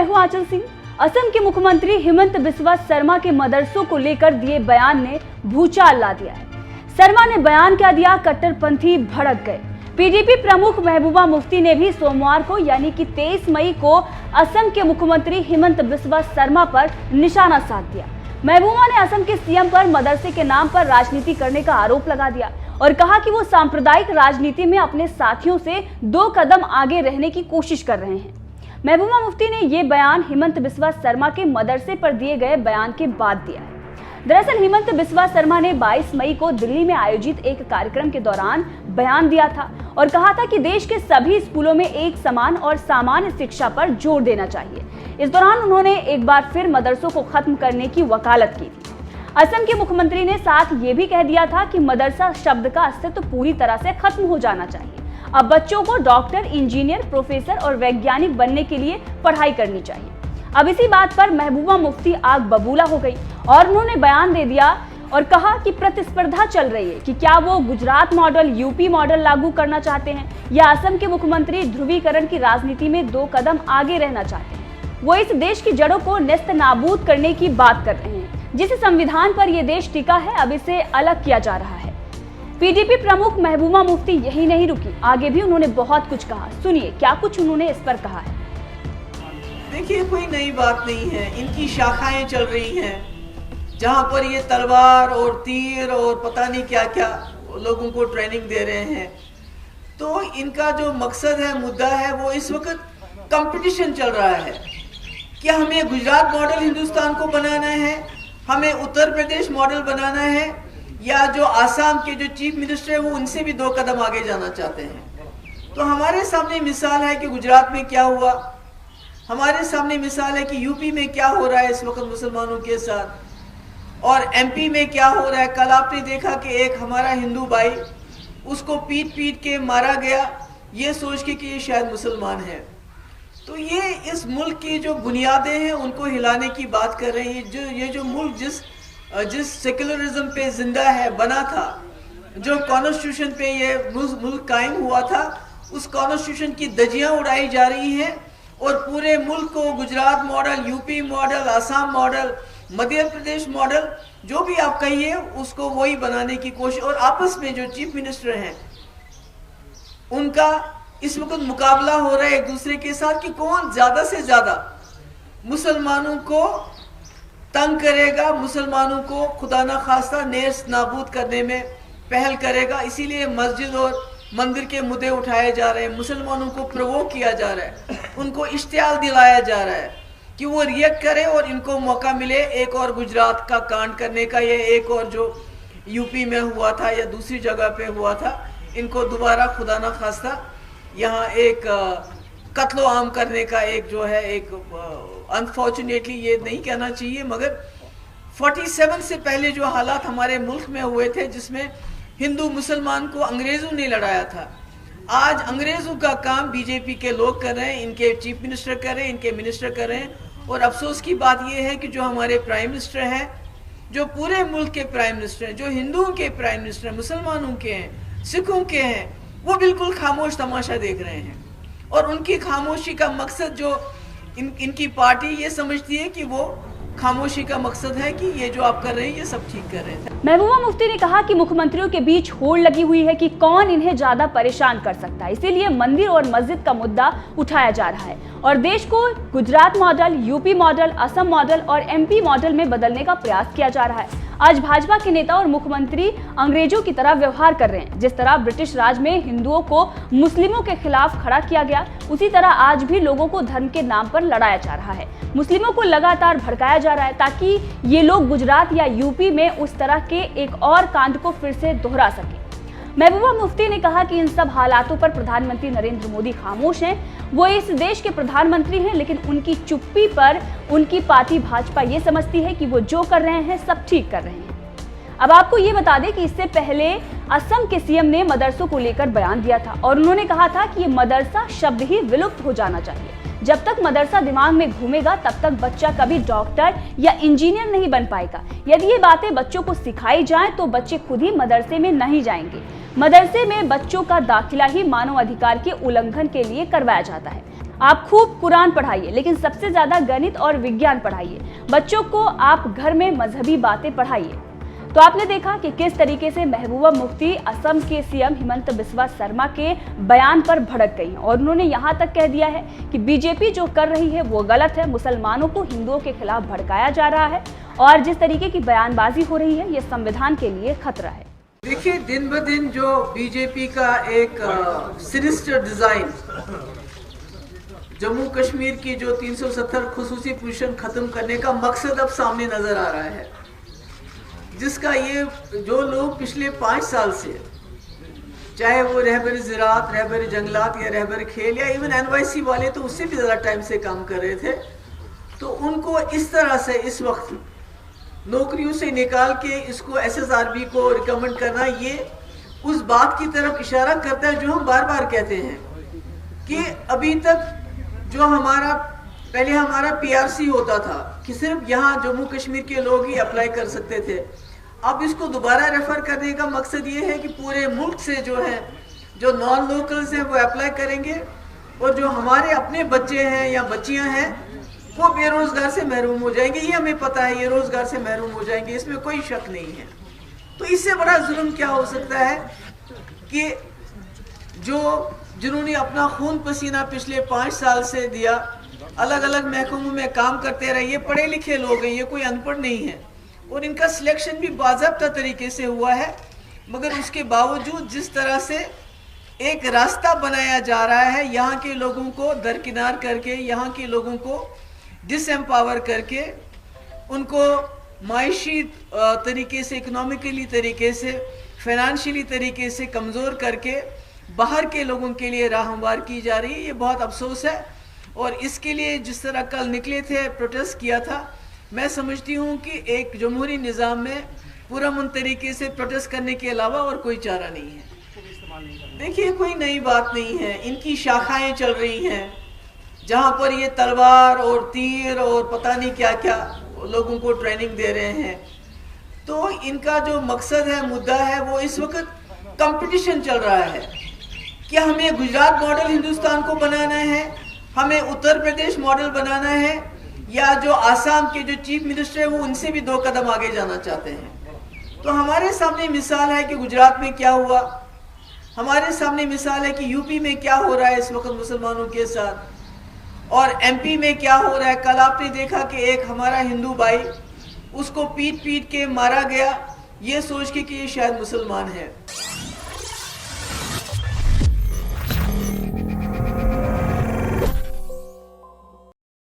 मैं हूं आंचल सिंह। असम के मुख्यमंत्री हिमंत बिस्वा शर्मा के मदरसों को लेकर दिए बयान ने भूचाल ला दिया है। शर्मा ने बयान क्या दिया, कट्टरपंथी भड़क गए। पीडीपी प्रमुख महबूबा मुफ्ती ने भी सोमवार को यानी कि 23 मई को असम के मुख्यमंत्री हिमंत बिस्वा शर्मा पर निशाना साध दिया। महबूबा ने असम के सीएम पर मदरसे के नाम पर राजनीति करने का आरोप लगा दिया और कहा कि वो सांप्रदायिक राजनीति में अपने साथियों से 2 कदम आगे रहने की कोशिश कर रहे हैं। महबूबा मुफ्ती ने ये बयान हिमंत बिस्वा शर्मा के मदरसे पर दिए गए बयान के बाद दिया है। दरअसल हिमंत बिस्वा शर्मा ने 22 मई को दिल्ली में आयोजित एक कार्यक्रम के दौरान बयान दिया था और कहा था कि देश के सभी स्कूलों में एक समान और सामान्य शिक्षा पर जोर देना चाहिए। इस दौरान उन्होंने एक बार फिर मदरसों को खत्म करने की वकालत की थी। असम के मुख्यमंत्री ने साथ ये भी कह दिया था कि मदरसा शब्द का अस्तित्व पूरी तरह से खत्म हो जाना चाहिए। अब बच्चों को डॉक्टर, इंजीनियर, प्रोफेसर और वैज्ञानिक बनने के लिए पढ़ाई करनी चाहिए। अब इसी बात पर महबूबा मुफ्ती आग बबूला हो गई और उन्होंने बयान दे दिया और कहा कि प्रतिस्पर्धा चल रही है कि क्या वो गुजरात मॉडल, यूपी मॉडल लागू करना चाहते हैं या असम के मुख्यमंत्री ध्रुवीकरण की राजनीति में 2 कदम आगे रहना चाहते हैं। वो इस देश की जड़ों को नेस्त नाबूद करने की बात कर रहे हैं। जिस संविधान पर ये देश टिका है, अब इसे अलग किया जा रहा है। पीडीपी प्रमुख महबूबा मुफ्ती यही नहीं रुकी, आगे भी उन्होंने बहुत कुछ कहा। सुनिए क्या कुछ उन्होंने इस पर कहा है। देखिए, कोई नई बात नहीं है। इनकी शाखाएं चल रही हैं जहां पर ये तलवार और तीर और पता नहीं क्या क्या लोगों को ट्रेनिंग दे रहे हैं। तो इनका जो मकसद है, मुद्दा है, वो इस वक्त कंपटीशन चल रहा है कि हमें गुजरात मॉडल हिंदुस्तान को बनाना है, हमें उत्तर प्रदेश मॉडल बनाना है, या जो आसाम के जो चीफ मिनिस्टर है वो उनसे भी 2 कदम आगे जाना चाहते हैं। तो हमारे सामने मिसाल है कि गुजरात में क्या हुआ, हमारे सामने मिसाल है कि यूपी में क्या हो रहा है इस वक्त मुसलमानों के साथ, और एमपी में क्या हो रहा है। कल आपने देखा कि एक हमारा हिंदू भाई, उसको पीट पीट के मारा गया, ये सोच के कि ये शायद मुसलमान है। तो ये इस मुल्क की जो बुनियादें हैं उनको हिलाने की बात कर रही है। ये जो मुल्क जिस सेक्युलरिज्म पे जिंदा है, बना था, जो कॉन्स्टिट्यूशन पे ये मुल्क कायम हुआ था, उस कॉन्स्टिट्यूशन की धज्जियां उड़ाई जा रही हैं और पूरे मुल्क को Gujarat model, UP model, Assam model, Madhya Pradesh model, जो भी आप कहिए, उसको वही बनाने की कोशिश। और आपस में जो चीफ मिनिस्टर हैं उनका इस वक्त मुकाबला हो रहा है एक दूसरे के साथ कि कौन ज्यादा से ज्यादा मुसलमानों को तंग करेगा, मुसलमानों को खुदा ना खास्ता नेस्त नाबूद करने में पहल करेगा। इसीलिए मस्जिद और मंदिर के मुद्दे उठाए जा रहे हैं, मुसलमानों को प्रोवोक किया जा रहा है, उनको इश्तियाल दिलाया जा रहा है कि वो रिएक्ट करे और इनको मौका मिले एक और गुजरात का कांड करने का, या एक और जो यूपी में हुआ था या दूसरी जगह पे हुआ था, इनको दोबारा खुदा ना खास्ता यहाँ एक कत्लो आम करने का एक जो है एक अनफॉर्चुनेटली ये नहीं कहना चाहिए, मगर 47 से पहले जो हालात हमारे मुल्क में हुए थे जिसमें हिंदू मुसलमान को अंग्रेजों ने लड़ाया था, आज अंग्रेजों का काम बीजेपी के लोग कर रहे हैं, इनके चीफ मिनिस्टर कर रहे हैं, इनके मिनिस्टर कर रहे हैं। और अफसोस की बात यह है कि जो हमारे प्राइम मिनिस्टर हैं, जो पूरे मुल्क के प्राइम मिनिस्टर हैं, जो हिंदुओं के प्राइम मिनिस्टर हैं, मुसलमानों के हैं, सिखों के हैं, वो बिल्कुल खामोश तमाशा देख रहे हैं। और उनकी खामोशी का मकसद जो इनकी पार्टी ये समझती है कि वो खामोशी का मकसद है कि ये जो आप कर रहे हैं ये सब ठीक कर रहे हैं। महबूबा मुफ्ती ने कहा कि मुख्यमंत्रियों के बीच होड़ लगी हुई है कि कौन इन्हें ज्यादा परेशान कर सकता है, इसीलिए मंदिर और मस्जिद का मुद्दा उठाया जा रहा है और देश को Gujarat model, UP model, Assam model और एमपी मॉडल में बदलने का प्रयास किया जा रहा है। आज भाजपा के नेता और मुख्यमंत्री अंग्रेजों की तरह व्यवहार कर रहे हैं। जिस तरह ब्रिटिश राज में हिंदुओं को मुस्लिमों के खिलाफ खड़ा किया गया, उसी तरह आज भी लोगों को धर्म के नाम पर लड़ाया जा रहा है। मुस्लिमों को लगातार भड़काया जा रहा है ताकि ये लोग गुजरात या यूपी में उस तरह के एक और कांड को फिर से दोहरा सके। महबूबा मुफ्ती ने कहा कि इन सब हालातों पर प्रधानमंत्री नरेंद्र मोदी खामोश हैं। वो इस देश के प्रधानमंत्री हैं, लेकिन उनकी चुप्पी पर उनकी पार्टी भाजपा ये समझती है कि वो जो कर रहे हैं सब ठीक कर रहे हैं। अब आपको ये बता दें कि इससे पहले असम के सीएम ने मदरसों को लेकर बयान दिया था और उन्होंने कहा था कि ये मदरसा शब्द ही विलुप्त हो जाना चाहिए। जब तक मदरसा दिमाग में घूमेगा तब तक बच्चा कभी डॉक्टर या इंजीनियर नहीं बन पाएगा। यदि ये बातें बच्चों को सिखाई जाएं तो बच्चे खुद ही मदरसे में नहीं जाएंगे। मदरसे में बच्चों का दाखिला ही मानव अधिकार के उल्लंघन के लिए करवाया जाता है। आप खूब कुरान पढ़ाइए, लेकिन सबसे ज्यादा गणित और विज्ञान पढ़ाइए। बच्चों को आप घर में मजहबी बातें पढ़ाइए। तो आपने देखा कि किस तरीके से महबूबा मुफ्ती असम के सीएम हिमंत बिस्वा शर्मा के बयान पर भड़क गई और उन्होंने यहां तक कह दिया है कि बीजेपी जो कर रही है वो गलत है, मुसलमानों को हिंदुओं के खिलाफ भड़काया जा रहा है और जिस तरीके की बयानबाजी हो रही है ये संविधान के लिए खतरा है। देखिए, दिन ब दिन जो बीजेपी का एक सिनिस्टर डिजाइन, जम्मू कश्मीर की जो 370 खुसूसी पोजीशन खत्म करने का मकसद अब सामने नजर आ रहा है, जिसका ये जो लोग पिछले 5 साल से, चाहे वो रहबर ज़राअत, रहबर जंगलात या रहबर खेल या इवन NYC वाले तो उससे भी ज़्यादा टाइम से काम कर रहे थे, तो उनको इस तरह से इस वक्त नौकरियों से निकाल के इसको SSRB को रिकमेंड करना, ये उस बात की तरफ इशारा करता है जो हम बार बार कहते हैं कि अभी तक जो पहले हमारा PRC होता था कि सिर्फ यहाँ जम्मू कश्मीर के लोग ही अप्लाई कर सकते थे, अब इसको दोबारा रेफर करने का मकसद ये है कि पूरे मुल्क से जो नॉन लोकल्स हैं वो अप्लाई करेंगे और जो हमारे अपने बच्चे हैं या बच्चियां हैं वो बेरोजगार से महरूम हो जाएंगे। ये हमें पता है, ये रोजगार से महरूम हो जाएंगे, इसमें कोई शक नहीं है। तो इससे बड़ा जुल्म क्या हो सकता है कि जिन्होंने अपना खून पसीना पिछले 5 साल से दिया, अलग अलग महकमों में काम करते रहे, ये पढ़े लिखे लोग हैं, ये कोई अनपढ़ नहीं है और इनका सिलेक्शन भी बाज़ाब्ता तरीके से हुआ है, मगर उसके बावजूद जिस तरह से एक रास्ता बनाया जा रहा है यहाँ के लोगों को दरकिनार करके, यहाँ के लोगों को डिसएम्पावर करके, उनको माइशी तरीके से, इकोनॉमिकली तरीके से, फाइनेंशियली तरीके से कमज़ोर करके बाहर के लोगों के लिए राह हमवार की जा रही है। ये बहुत अफसोस है और इसके लिए जिस तरह कल निकले थे, प्रोटेस्ट किया था, मैं समझती हूँ कि एक जमहूरी निज़ाम में पुरअमन तरीके से प्रोटेस्ट करने के अलावा और कोई चारा नहीं है। देखिए, कोई नई बात नहीं है, इनकी शाखाएं चल रही हैं जहाँ पर ये तलवार और तीर और पता नहीं क्या क्या लोगों को ट्रेनिंग दे रहे हैं। तो इनका जो मकसद है, मुद्दा है, वो इस वक्त कंपटीशन चल रहा है कि हमें गुजरात मॉडल हिंदुस्तान को बनाना है, हमें उत्तर प्रदेश मॉडल बनाना है, या जो आसाम के जो चीफ मिनिस्टर है वो उनसे भी 2 कदम आगे जाना चाहते हैं। तो हमारे सामने मिसाल है कि गुजरात में क्या हुआ, हमारे सामने मिसाल है कि यूपी में क्या हो रहा है इस वक्त मुसलमानों के साथ, और MP में क्या हो रहा है। कल आपने देखा कि एक हमारा हिंदू भाई, उसको पीट पीट के मारा गया ये सोच के कि ये शायद मुसलमान है।